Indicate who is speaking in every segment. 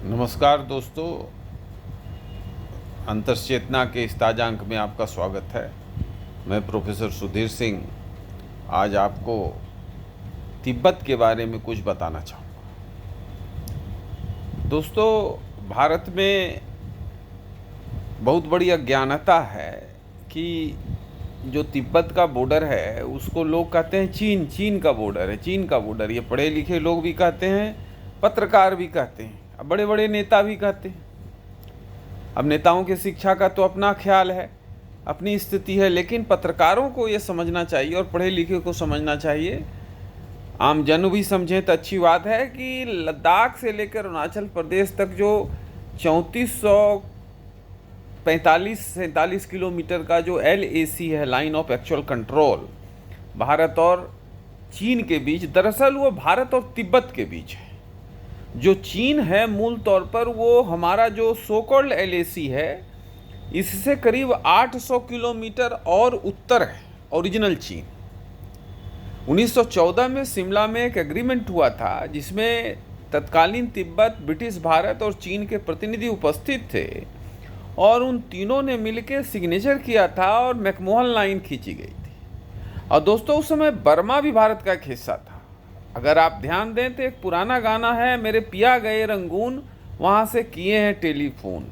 Speaker 1: नमस्कार दोस्तों, अंतर्चेतना के इस ताज़ा अंक में आपका स्वागत है। मैं प्रोफेसर सुधीर सिंह आज आपको तिब्बत के बारे में कुछ बताना चाहूँगा। दोस्तों, भारत में बहुत बड़ी अज्ञानता है कि जो तिब्बत का बॉर्डर है उसको लोग कहते हैं चीन का बॉर्डर है, चीन का बॉर्डर। ये पढ़े लिखे लोग भी कहते हैं, पत्रकार भी कहते हैं, अब बड़े बड़े नेता भी कहते हैं। अब नेताओं की शिक्षा का तो अपना ख्याल है, अपनी स्थिति है, लेकिन पत्रकारों को ये समझना चाहिए और पढ़े लिखे को समझना चाहिए, आम जन भी समझें तो अच्छी बात है कि लद्दाख से लेकर अरुणाचल प्रदेश तक जो 3445-47 किलोमीटर का जो LAC है, line of actual control, Bharat और चीन के बीच, दरअसल वो भारत और तिब्बत के बीच है। जो चीन है मूल तौर पर वो हमारा जो सो कॉल्ड LAC है, इससे करीब 800 किलोमीटर और उत्तर है ओरिजिनल चीन। 1914 में शिमला में एक एग्रीमेंट हुआ था जिसमें तत्कालीन तिब्बत, ब्रिटिश भारत और चीन के प्रतिनिधि उपस्थित थे और उन तीनों ने मिलकर सिग्नेचर किया था और मैकमोहन लाइन खींची गई थी। और दोस्तों, उस समय बर्मा भी भारत का एक हिस्सा था। अगर आप ध्यान दें तो एक पुराना गाना है, मेरे पिया गए रंगून, वहाँ से किए हैं टेलीफोन।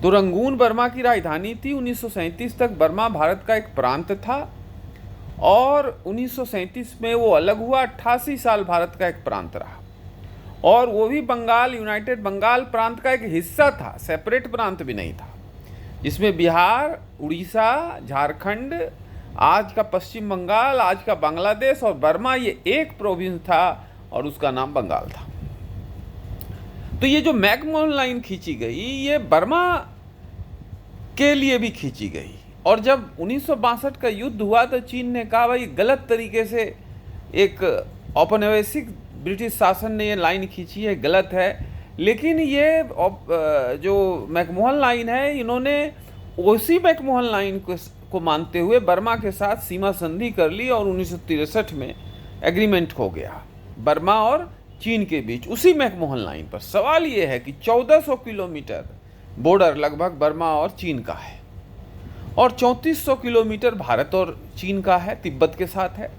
Speaker 1: तो रंगून बर्मा की राजधानी थी। 1937 तक बर्मा भारत का एक प्रांत था और 1937 में वो अलग हुआ। 88 साल भारत का एक प्रांत रहा और वो भी बंगाल, यूनाइटेड बंगाल प्रांत का एक हिस्सा था, सेपरेट प्रांत भी नहीं था, जिसमें बिहार, उड़ीसा, झारखंड, आज का पश्चिम बंगाल, आज का बांग्लादेश और बर्मा, ये एक प्रोविंस था और उसका नाम बंगाल था। तो ये जो मैकमोहन लाइन खींची गई, ये बर्मा के लिए भी खींची गई। और जब 1962 का युद्ध हुआ तो चीन ने कहा भाई गलत तरीके से एक औपनिवेशिक ब्रिटिश शासन ने ये लाइन खींची है, गलत है। लेकिन ये जो मैकमोहन लाइन है, इन्होंने उसी मैकमोहन लाइन को मानते हुए बर्मा के साथ सीमा संधि कर ली और 1963 में एग्रीमेंट हो गया बर्मा और चीन के बीच, उसी मैकमोहन लाइन पर। सवाल ये है कि 1400 किलोमीटर बॉर्डर लगभग बर्मा और चीन का है और 3400 किलोमीटर भारत और चीन का है, तिब्बत के साथ है।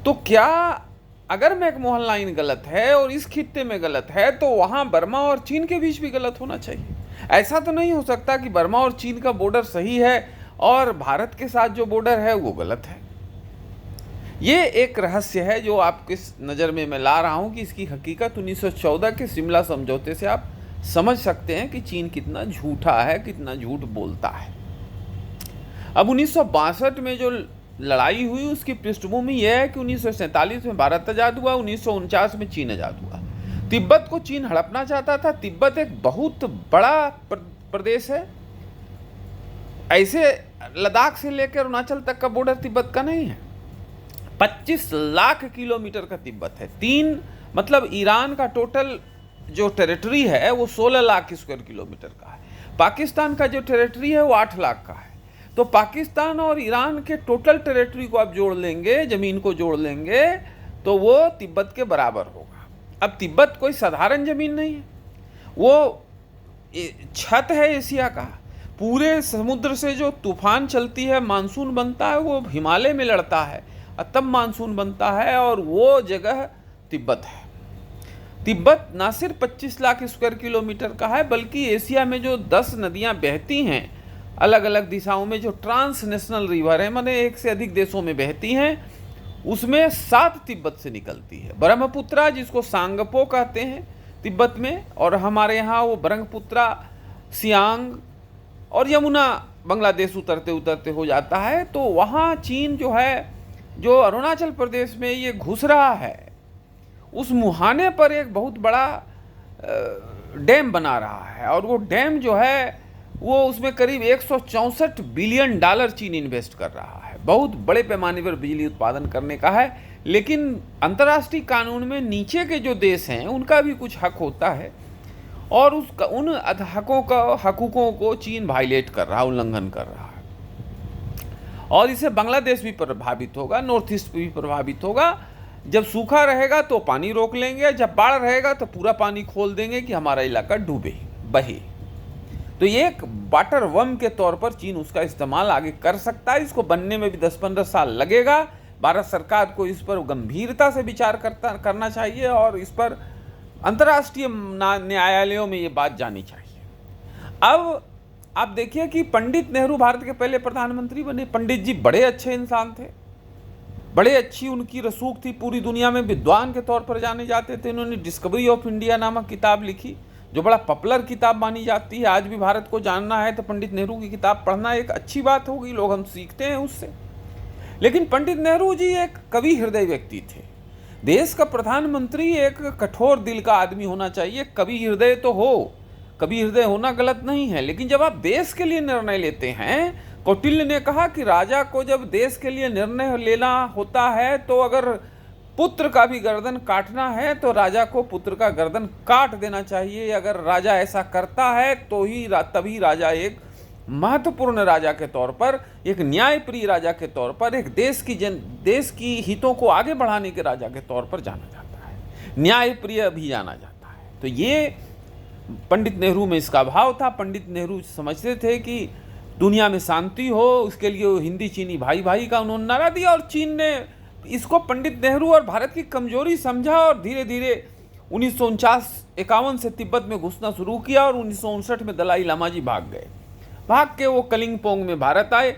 Speaker 1: तो क्या अगर मैकमोहन लाइन गलत है और इस खित्ते में गलत है तो वहाँ बर्मा और चीन के बीच भी गलत होना चाहिए? ऐसा तो नहीं हो सकता कि बर्मा और चीन का बॉर्डर सही है और भारत के साथ जो बॉर्डर है वो गलत है। ये एक रहस्य है जो आपके नज़र में मैं ला रहा हूँ कि इसकी हकीकत 1914 के शिमला समझौते से आप समझ सकते हैं कि चीन कितना झूठा है, कितना झूठ बोलता है। अब 1962 में जो लड़ाई हुई उसकी पृष्ठभूमि यह है कि 1947 में भारत आज़ाद हुआ, 1949 में चीन आज़ाद हुआ। तिब्बत को चीन हड़पना चाहता था। तिब्बत एक बहुत बड़ा प्रदेश है, ऐसे लद्दाख से लेकर अरुणाचल तक का बॉर्डर तिब्बत का नहीं है। 25 लाख किलोमीटर का तिब्बत है। मतलब ईरान का टोटल जो टेरिटरी है वो 16 लाख स्क्वायर किलोमीटर का है। पाकिस्तान का जो टेरिटरी है वो 8 लाख का है। तो पाकिस्तान और ईरान के टोटल टेरिटरी को आप जोड़ लेंगे, जमीन को जोड़ लेंगे, तो वो तिब्बत के बराबर होगा। अब तिब्बत कोई साधारण जमीन नहीं है, वो छत है एशिया का। पूरे समुद्र से जो तूफान चलती है, मानसून बनता है, वो हिमालय में लड़ता है और तब मानसून बनता है, और वो जगह तिब्बत है। तिब्बत ना सिर्फ 25 लाख स्क्वायर किलोमीटर का है, बल्कि एशिया में जो 10 नदियां बहती हैं अलग अलग दिशाओं में, जो ट्रांसनेशनल रिवर है, माने एक से अधिक देशों में बहती हैं, उसमें 7 तिब्बत से निकलती है। ब्रह्मपुत्रा, जिसको सांगपो कहते हैं तिब्बत में, और हमारे यहाँ वो ब्रह्मपुत्रा, सियांग और यमुना बांग्लादेश उतरते उतरते हो जाता है। तो वहाँ चीन जो है, जो अरुणाचल प्रदेश में ये घुस रहा है, उस मुहाने पर एक बहुत बड़ा डैम बना रहा है, और वो डैम जो है वो उसमें करीब 164 बिलियन डॉलर चीन इन्वेस्ट कर रहा है। बहुत बड़े पैमाने पर बिजली उत्पादन करने का है। लेकिन अंतर्राष्ट्रीय कानून में नीचे के जो देश हैं उनका भी कुछ हक होता है, और उन हकूकों को चीन वायलेट कर रहा है, उल्लंघन कर रहा है। और इससे बांग्लादेश भी प्रभावित होगा, नॉर्थ ईस्ट भी प्रभावित होगा। जब सूखा रहेगा तो पानी रोक लेंगे, जब बाढ़ रहेगा तो पूरा पानी खोल देंगे कि हमारा इलाका डूबे बहे। तो ये एक वाटर वर्म के तौर पर चीन उसका इस्तेमाल आगे कर सकता है। इसको बनने में भी 10-15 साल लगेगा। भारत सरकार को इस पर गंभीरता से विचार करना चाहिए और इस पर अंतर्राष्ट्रीय न्यायालयों में ये बात जानी चाहिए। अब आप देखिए कि पंडित नेहरू भारत के पहले प्रधानमंत्री बने। पंडित जी बड़े अच्छे इंसान थे, बड़े अच्छी उनकी रसूख थी, पूरी दुनिया में विद्वान के तौर पर जाने जाते थे। उन्होंने डिस्कवरी ऑफ इंडिया नामक किताब लिखी, जो बड़ा पॉपुलर किताब मानी जाती है। आज भी भारत को जानना है तो पंडित नेहरू की किताब पढ़ना एक अच्छी बात होगी, लोग हम सीखते हैं उससे। लेकिन पंडित नेहरू जी एक कवि हृदय व्यक्ति थे। देश का प्रधानमंत्री एक कठोर दिल का आदमी होना चाहिए। कवि हृदय तो हो, कवि हृदय होना गलत नहीं है, लेकिन जब आप देश के लिए निर्णय लेते हैं, कौटिल्य ने कहा कि राजा को जब देश के लिए निर्णय लेना होता है तो अगर पुत्र का भी गर्दन काटना है तो राजा को पुत्र का गर्दन काट देना चाहिए। अगर राजा ऐसा करता है तो ही तभी राजा एक महत्वपूर्ण राजा के तौर पर, एक न्यायप्रिय राजा के तौर पर, एक देश की हितों को आगे बढ़ाने के राजा के तौर पर जाना जाता है, न्यायप्रिय भी जाना जाता है। तो ये पंडित नेहरू में इसका भाव था। पंडित नेहरू समझते थे कि दुनिया में शांति हो, उसके लिए वो हिंदी चीनी भाई भाई का उन्होंने नारा दिया और चीन ने इसको पंडित नेहरू और भारत की कमजोरी समझा और धीरे धीरे 1949-51 से तिब्बत में घुसना शुरू किया और 1959 में दलाई लामा जी भाग गए। भाग के वो कलिंगपोंग में भारत आए,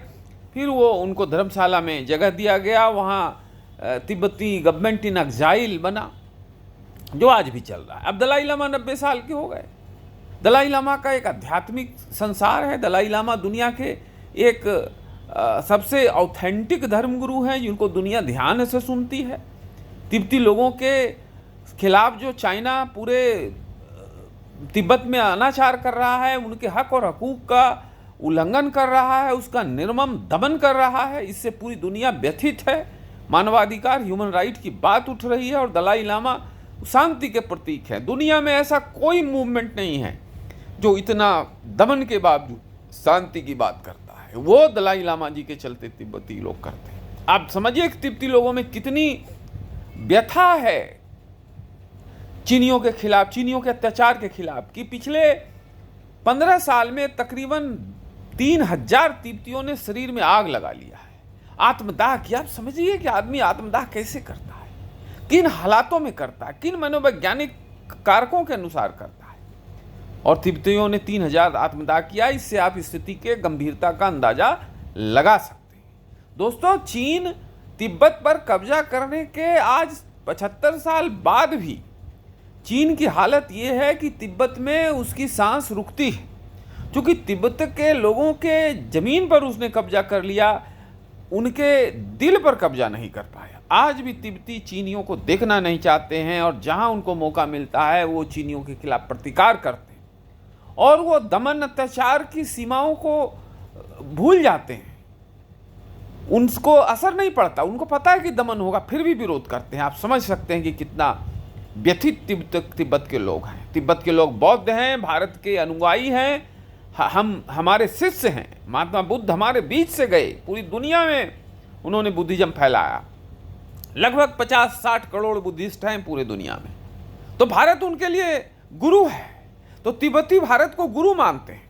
Speaker 1: फिर वो उनको धर्मशाला में जगह दिया गया, वहाँ तिब्बती गवर्नमेंट इन एग्जाइल बना, जो आज भी चल रहा है। अब दलाई लामा 90 साल के हो गए। दलाई लामा का एक आध्यात्मिक संसार है। दलाई लामा दुनिया के एक सबसे ऑथेंटिक धर्मगुरु हैं जिनको दुनिया ध्यान से सुनती है। तिब्बती लोगों के खिलाफ जो चाइना पूरे तिब्बत में अनाचार कर रहा है, उनके हक और हकूक़ का उल्लंघन कर रहा है, उसका निर्मम दमन कर रहा है, इससे पूरी दुनिया व्यथित है। मानवाधिकार, ह्यूमन राइट की बात उठ रही है और दलाई लामा शांति के प्रतीक है। दुनिया में ऐसा कोई मूवमेंट नहीं है जो इतना दमन के बावजूद शांति की बात करता है। वो दलाई लामा जी के चलते तिब्बती लोग करते हैं। आप समझिए कि तिब्बती लोगों में कितनी व्यथा है चीनियों के खिलाफ, चीनियों के अत्याचार के खिलाफ, कि पिछले 15 साल में तकरीबन 3000 तिब्बतियों ने शरीर में आग लगा लिया है, आत्मदाह किया। आप समझिए कि आदमी आत्मदाह कैसे करता है, किन हालातों में करता है, किन मनोवैज्ञानिक कारकों के अनुसार करता है। और तिब्बतियों ने 3000 आत्मदाह किया। इससे आप स्थिति के गंभीरता का अंदाजा लगा सकते हैं। दोस्तों, चीन तिब्बत पर कब्जा करने के आज 75 साल बाद भी चीन की हालत ये है कि तिब्बत में उसकी सांस रुकती है, क्योंकि तिब्बत के लोगों के ज़मीन पर उसने कब्जा कर लिया, उनके दिल पर कब्जा नहीं कर पाया। आज भी तिब्बती चीनियों को देखना नहीं चाहते हैं और जहां उनको मौका मिलता है वो चीनियों के खिलाफ प्रतिकार करते हैं और वो दमन अत्याचार की सीमाओं को भूल जाते हैं। उनको असर नहीं पड़ता, उनको पता है कि दमन होगा, फिर भी विरोध करते हैं। आप समझ सकते हैं कि कितना व्यथित तिब्बत के लोग हैं। तिब्बत के लोग बौद्ध हैं, भारत के अनुयायी हैं, हम हमारे शिष्य हैं। महात्मा बुद्ध हमारे बीच से गए, पूरी दुनिया में उन्होंने बुद्धिज्म फैलाया। लगभग 50-60 करोड़ बुद्धिस्ट हैं पूरे दुनिया में। तो भारत उनके लिए गुरु है, तो तिब्बती भारत को गुरु मानते हैं।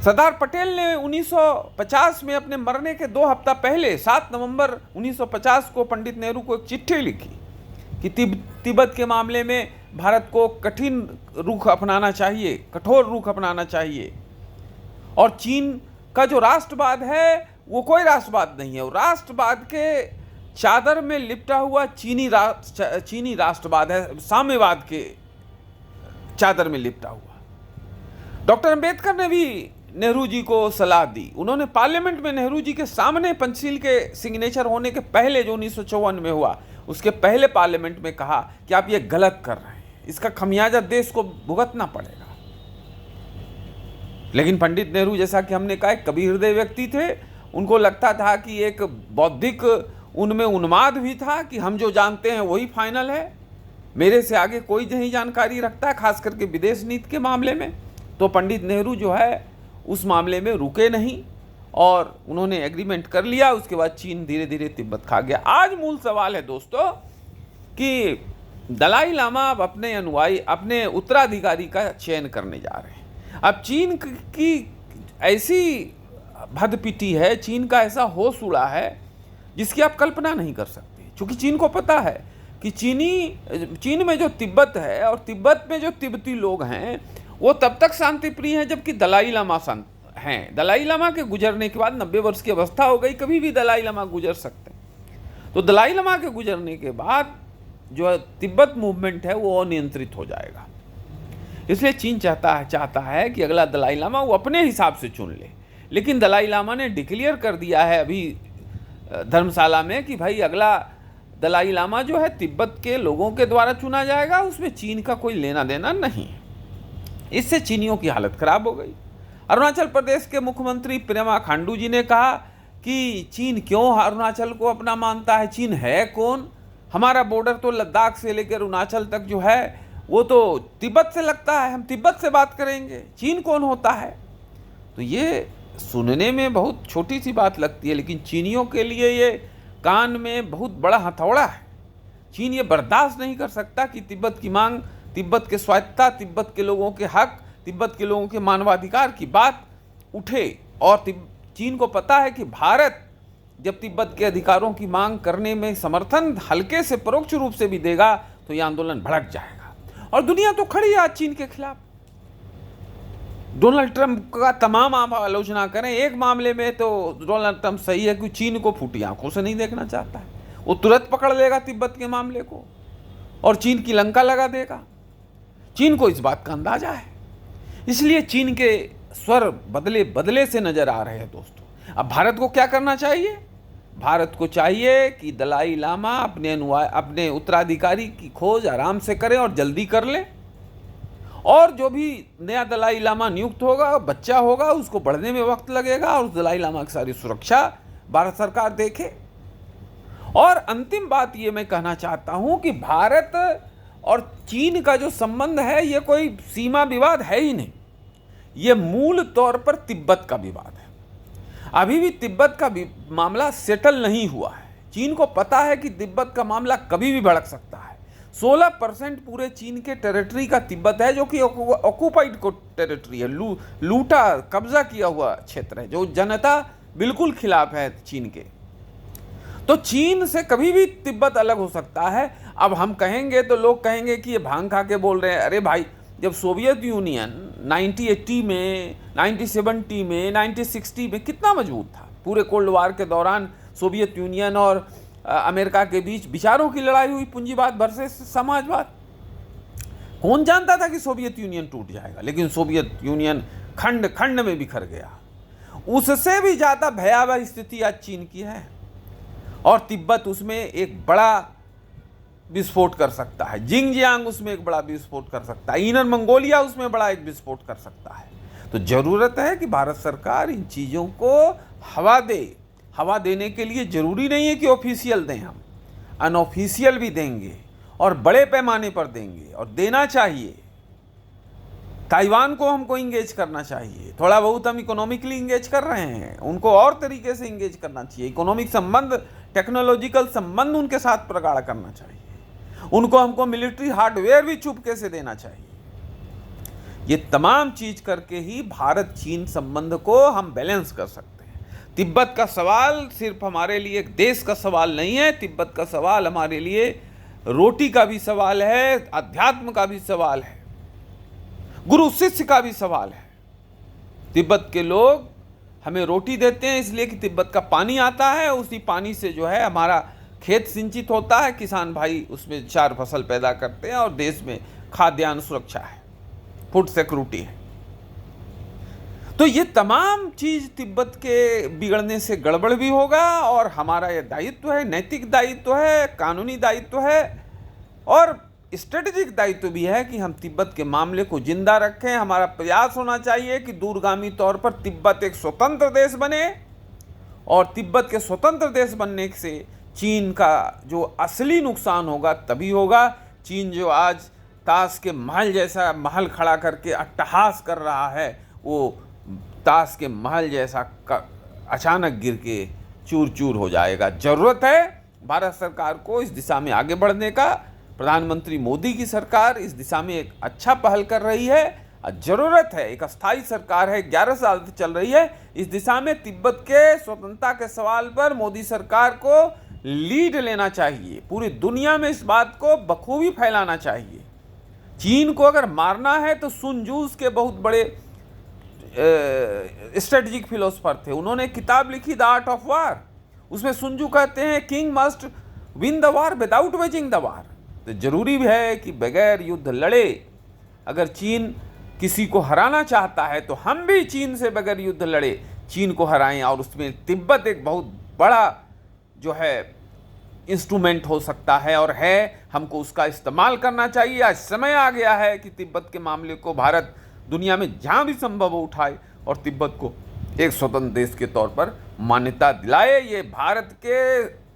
Speaker 1: सरदार पटेल ने 1950 में अपने मरने के 2 हफ्ता पहले 7 नवंबर 1950 को पंडित नेहरू को एक चिट्ठी लिखी कि तिब्बत के मामले में भारत को कठिन रुख अपनाना चाहिए, कठोर रुख अपनाना चाहिए। और चीन का जो राष्ट्रवाद है वो कोई राष्ट्रवाद नहीं है, वो राष्ट्रवाद के चादर में लिपटा हुआ चीनी राष्ट्रवाद है, साम्यवाद के चादर में लिपटा हुआ। डॉक्टर अंबेडकर ने भी नेहरू जी को सलाह दी। उन्होंने पार्लियामेंट में नेहरू जी के सामने पंचशील के सिग्नेचर होने के पहले, जो 1954 में हुआ, उसके पहले पार्लियामेंट में कहा कि आप ये गलत कर रहे हैं, इसका खमियाजा देश को भुगतना पड़ेगा। लेकिन पंडित नेहरू, जैसा कि हमने कहा, कवि हृदय व्यक्ति थे। उनको लगता था कि एक बौद्धिक उनमें उन्माद भी था कि हम जो जानते हैं वही फाइनल है, मेरे से आगे कोई नहीं जानकारी रखता है, खास करके विदेश नीति के मामले में। तो पंडित नेहरू जो है उस मामले में रुके नहीं और उन्होंने एग्रीमेंट कर लिया। उसके बाद चीन धीरे धीरे तिब्बत खा गया। आज मूल सवाल है दोस्तों कि दलाई लामा अब अपने अनुयायी, अपने उत्तराधिकारी का चयन करने जा रहे हैं। अब चीन की ऐसी भदपिटी है, चीन का ऐसा होश उड़ा है जिसकी आप कल्पना नहीं कर सकते, क्योंकि चीन को पता है कि चीन में जो तिब्बत है और तिब्बत में जो तिब्बती लोग हैं वो तब तक शांति प्रिय हैं जबकि दलाई लामा शांत हैं। दलाई लामा के गुजरने के बाद 90 वर्ष की अवस्था हो गई, कभी भी दलाई लामा गुजर सकते हैं। तो दलाई लामा के गुजरने के बाद जो तिब्बत मूवमेंट है वो अनियंत्रित हो जाएगा। इसलिए चीन चाहता है कि अगला दलाई लामा वो अपने हिसाब से चुन ले। लेकिन दलाई लामा ने डिक्लेयर कर दिया है अभी धर्मशाला में कि भाई अगला दलाई लामा जो है तिब्बत के लोगों के द्वारा चुना जाएगा, उसमें चीन का कोई लेना देना नहीं है। इससे चीनियों की हालत खराब हो गई। अरुणाचल प्रदेश के मुख्यमंत्री पेमा खांडू जी ने कहा कि चीन क्यों अरुणाचल को अपना मानता है, चीन है कौन? हमारा बॉर्डर तो लद्दाख से लेकर अरुणाचल तक जो है वो तो तिब्बत से लगता है, हम तिब्बत से बात करेंगे, चीन कौन होता है? तो ये सुनने में बहुत छोटी सी बात लगती है, लेकिन चीनियों के लिए ये कान में बहुत बड़ा हथौड़ा है। चीन ये बर्दाश्त नहीं कर सकता कि तिब्बत की मांग, तिब्बत के स्वायत्तता, तिब्बत के लोगों के हक, तिब्बत के लोगों के मानवाधिकार की बात उठे। और चीन को पता है कि भारत जब तिब्बत के अधिकारों की मांग करने में समर्थन हल्के से परोक्ष रूप से भी देगा तो यह आंदोलन भड़क जाएगा। और दुनिया तो खड़ी है आज चीन के खिलाफ। डोनाल्ड ट्रंप का तमाम आप आलोचना करें, एक मामले में तो डोनाल्ड ट्रंप सही है कि चीन को फूटी आंखों से नहीं देखना चाहता है। वो तुरंत पकड़ लेगा तिब्बत के मामले को और चीन की लंका लगा देगा। चीन को इस बात का अंदाजा है, इसलिए चीन के स्वर बदले बदले से नजर आ रहे हैं दोस्तों। अब भारत को क्या करना चाहिए? भारत को चाहिए कि दलाई लामा अपने उत्तराधिकारी की खोज आराम से करें और जल्दी कर ले। और जो भी नया दलाई लामा नियुक्त होगा, बच्चा होगा, उसको बढ़ने में वक्त लगेगा और उस दलाई लामा की सारी सुरक्षा भारत सरकार देखे। और अंतिम बात ये मैं कहना चाहता हूं कि भारत और चीन का जो संबंध है ये कोई सीमा विवाद है ही नहीं, ये मूल तौर पर तिब्बत का विवाद है। अभी भी तिब्बत का मामला सेटल नहीं हुआ है। चीन को पता है कि तिब्बत का मामला कभी भी भड़क सकता है। 16% पूरे चीन के टेरिटरी का तिब्बत है, जो कि ऑक्युपाइड टेरिटरी है, लूटा कब्जा किया हुआ क्षेत्र है, जो जनता बिल्कुल खिलाफ है चीन के। तो चीन से कभी भी तिब्बत अलग हो सकता है। अब हम कहेंगे तो लोग कहेंगे कि ये भांग खा के बोल रहे हैं। अरे भाई, जब सोवियत यूनियन 1980 में, 1970 में, 1960 में कितना मजबूत था, पूरे कोल्ड वार के दौरान सोवियत यूनियन और अमेरिका के बीच विचारों की लड़ाई हुई, पूंजीवाद वर्सेस समाजवाद। कौन जानता था कि सोवियत यूनियन टूट जाएगा? लेकिन सोवियत यूनियन खंड खंड में बिखर गया। उससे भी ज़्यादा भयावह स्थिति आज चीन की है और तिब्बत उसमें एक बड़ा विस्फोट कर सकता है। जिंगजियांग उसमें एक बड़ा विस्फोट कर सकता है। इनर मंगोलिया उसमें बड़ा एक विस्फोट कर सकता है। तो ज़रूरत है कि भारत सरकार इन चीज़ों को हवा दे। हवा देने के लिए ज़रूरी नहीं है कि ऑफिशियल दें, हम अनऑफिशियल भी देंगे और बड़े पैमाने पर देंगे और देना चाहिए। ताइवान को हमको इंगेज करना चाहिए। थोड़ा बहुत हम इकोनॉमिकली इंगेज कर रहे हैं, उनको और तरीके से इंगेज करना चाहिए। इकोनॉमिक संबंध, टेक्नोलॉजिकल संबंध उनके साथ प्रगाढ़ करना चाहिए। उनको हमको मिलिट्री हार्डवेयर भी चुपके से देना चाहिए। ये तमाम चीज करके ही भारत चीन संबंध को हम बैलेंस कर सकते हैं। तिब्बत का सवाल सिर्फ हमारे लिए एक देश का सवाल नहीं है। तिब्बत का सवाल हमारे लिए रोटी का भी सवाल है, अध्यात्म का भी सवाल है, गुरु शिष्य का भी सवाल है। तिब्बत के लोग हमें रोटी देते हैं इसलिए कि तिब्बत का पानी आता है, उसी पानी से जो है हमारा खेत सिंचित होता है, किसान भाई उसमें 4 फसल पैदा करते हैं और देश में खाद्यान्न सुरक्षा है, फूड सिक्योरिटी है। तो ये तमाम चीज तिब्बत के बिगड़ने से गड़बड़ भी होगा और हमारा ये दायित्व है, नैतिक दायित्व है, कानूनी दायित्व है और स्ट्रेटेजिक दायित्व भी है कि हम तिब्बत के मामले को जिंदा रखें। हमारा प्रयास होना चाहिए कि दूरगामी तौर पर तिब्बत एक स्वतंत्र देश बने और तिब्बत के स्वतंत्र देश बनने से चीन का जो असली नुकसान होगा तभी होगा। चीन जो आज ताश के महल जैसा महल खड़ा करके अट्टहास कर रहा है, वो ताश के महल जैसा अचानक गिर के चूर चूर हो जाएगा। जरूरत है भारत सरकार को इस दिशा में आगे बढ़ने का। प्रधानमंत्री मोदी की सरकार इस दिशा में एक अच्छा पहल कर रही है। जरूरत है, एक अस्थायी सरकार है, 11 साल से चल रही है इस दिशा में। तिब्बत के स्वतंत्रता के सवाल पर मोदी सरकार को लीड लेना चाहिए, पूरी दुनिया में इस बात को बखूबी फैलाना चाहिए। चीन को अगर मारना है तो सुन त्zu के बहुत बड़े स्ट्रेटेजिक फिलोसफर थे, उन्होंने किताब लिखी द आर्ट ऑफ वार। उसमें सुन त्zu कहते हैं king must win the war without waging the war. तो जरूरी है कि बगैर युद्ध लड़े, अगर चीन किसी को हराना चाहता है तो हम भी चीन से बगैर युद्ध लड़े चीन को हराएं। और उसमें तिब्बत एक बहुत बड़ा जो है इंस्ट्रूमेंट हो सकता है और है, हमको उसका इस्तेमाल करना चाहिए। आज समय आ गया है कि तिब्बत के मामले को भारत दुनिया में जहां भी संभव हो उठाए और तिब्बत को एक स्वतंत्र देश के तौर पर मान्यता दिलाए। ये भारत के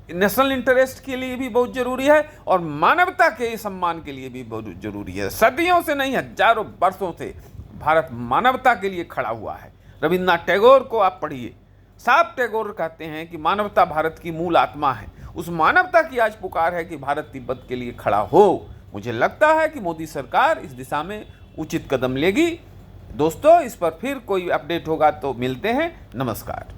Speaker 1: नेशनल इंटरेस्ट के लिए भी बहुत जरूरी है और मानवता के सम्मान के लिए भी बहुत जरूरी है। सदियों से नहीं, हजारों वर्षों से भारत मानवता के लिए खड़ा हुआ है। रविन्द्रनाथ टैगोर को आप पढ़िए, साहब टैगोर कहते हैं कि मानवता भारत की मूल आत्मा है। उस मानवता की आज पुकार है कि भारत तिब्बत के लिए खड़ा हो। मुझे लगता है कि मोदी सरकार इस दिशा में उचित कदम लेगी। दोस्तों, इस पर फिर कोई अपडेट होगा तो मिलते हैं। नमस्कार।